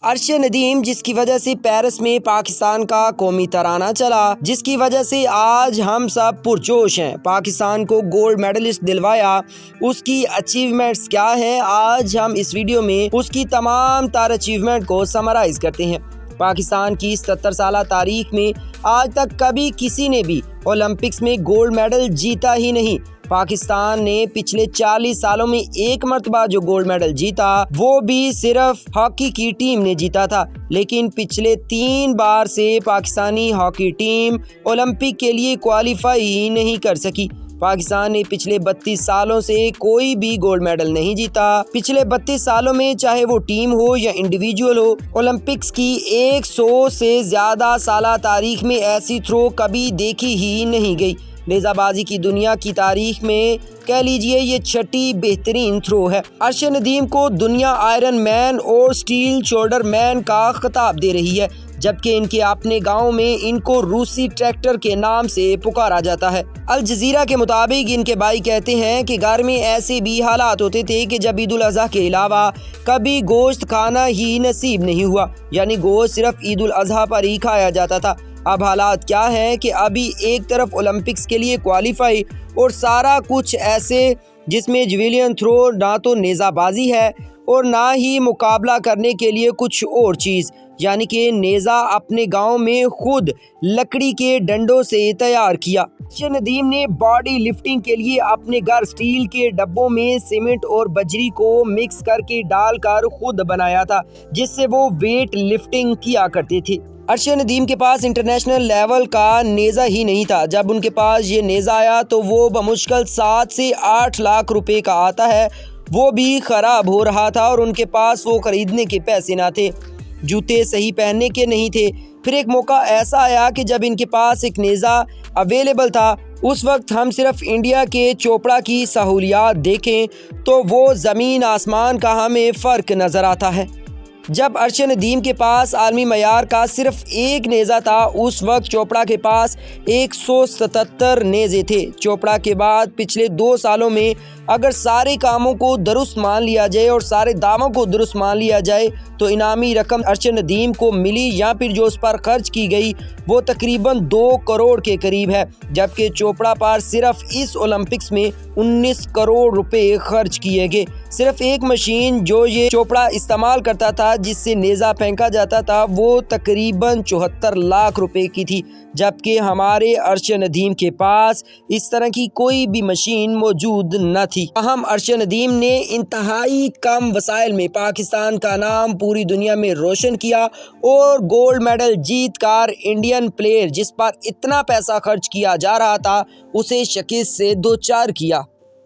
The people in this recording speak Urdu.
ارشد ندیم، جس کی وجہ سے پیرس میں پاکستان کا قومی ترانہ چلا، جس کی وجہ سے آج ہم سب پرجوش ہیں، پاکستان کو گولڈ میڈلسٹ دلوایا، اس کی اچیومنٹس کیا ہیں؟ آج ہم اس ویڈیو میں اس کی تمام تر اچیومنٹ کو سمرائز کرتے ہیں۔ پاکستان کی 77 سالہ تاریخ میں آج تک کبھی کسی نے بھی اولمپکس میں گولڈ میڈل جیتا ہی نہیں۔ پاکستان نے پچھلے 40 سالوں میں ایک مرتبہ جو گولڈ میڈل جیتا وہ بھی صرف ہاکی کی ٹیم نے جیتا تھا، لیکن پچھلے 3 بار سے پاکستانی ہاکی ٹیم اولمپک کے لیے کوالیفائی ہی نہیں کر سکی۔ پاکستان نے پچھلے 32 سالوں سے کوئی بھی گولڈ میڈل نہیں جیتا۔ پچھلے 32 سالوں میں چاہے وہ ٹیم ہو یا انڈیویجول ہو، اولمپکس کی 100 سے زیادہ سالہ تاریخ میں ایسی تھرو کبھی دیکھی ہی نہیں گئی۔ نیزہ بازی کی دنیا کی تاریخ میں کہہ لیجئے یہ 6ٹھی بہترین تھرو ہے۔ ارشد ندیم کو دنیا آئرن مین اور سٹیل شولڈر مین کا خطاب دے رہی ہے، جبکہ ان کے اپنے گاؤں میں ان کو روسی ٹریکٹر کے نام سے پکارا جاتا ہے۔ الجزیرہ کے مطابق ان کے بھائی کہتے ہیں کہ گھر میں ایسے بھی حالات ہوتے تھے کہ جب عید الاضحیٰ کے علاوہ کبھی گوشت کھانا ہی نصیب نہیں ہوا، یعنی گوشت صرف عید الاضحیٰ پر ہی کھایا جاتا تھا۔ اب حالات کیا ہیں کہ ابھی ایک طرف اولمپکس کے لیے کوالیفائی اور سارا کچھ ایسے، جس میں جیویلین تھرو نہ تو نیزہ بازی ہے اور نہ ہی مقابلہ کرنے کے لیے کچھ اور چیز، یعنی کہ نیزہ اپنے گاؤں میں خود لکڑی کے ڈنڈوں سے تیار کیا۔ ارشد ندیم نے باڈی لفٹنگ کے لیے اپنے گھر سٹیل کے ڈبوں میں سیمنٹ اور بجری کو مکس کر کے ڈال کر خود بنایا تھا، جس سے وہ ویٹ لفٹنگ کیا کرتے تھے۔ ارشد ندیم کے پاس انٹرنیشنل لیول کا نیزہ ہی نہیں تھا۔ جب ان کے پاس یہ نیزہ آیا تو وہ بمشکل 7 سے 8 لاکھ روپے کا آتا ہے، وہ بھی خراب ہو رہا تھا اور ان کے پاس وہ خریدنے کے پیسے نہ تھے، جوتے صحیح پہننے کے نہیں تھے۔ پھر ایک موقع ایسا آیا کہ جب ان کے پاس ایک نیزہ اویلیبل تھا۔ اس وقت ہم صرف انڈیا کے چوپڑا کی سہولیات دیکھیں تو وہ زمین آسمان کا ہمیں فرق نظر آتا ہے۔ جب ارشد ندیم کے پاس عالمی معیار کا صرف ایک نیزہ تھا، اس وقت چوپڑا کے پاس 177 نیزے تھے۔ چوپڑا کے بعد پچھلے 2 سالوں میں اگر سارے کاموں کو درست مان لیا جائے اور سارے داموں کو درست مان لیا جائے تو انعامی رقم ارشد ندیم کو ملی یا پھر جو اس پر خرچ کی گئی وہ تقریباً 2 کروڑ کے قریب ہے، جبکہ چوپڑا پر صرف اس اولمپکس میں 19 کروڑ روپے خرچ کیے گئے۔ صرف ایک مشین جو یہ چوپڑا استعمال کرتا تھا جس سے نیزہ پھینکا جاتا تھا وہ تقریباً 74 لاکھ روپے کی تھی، جبکہ ہمارے ارشد ندیم کے پاس اس طرح کی کوئی بھی مشین موجود نہ تھی۔ اہم ارشد ندیم نے انتہائی کم وسائل میں پاکستان کا نام پوری دنیا میں روشن کیا اور گولڈ میڈل جیت کر انڈین پلیئر جس پر اتنا پیسہ خرچ کیا جا رہا تھا اسے شکست سے دوچار کیا۔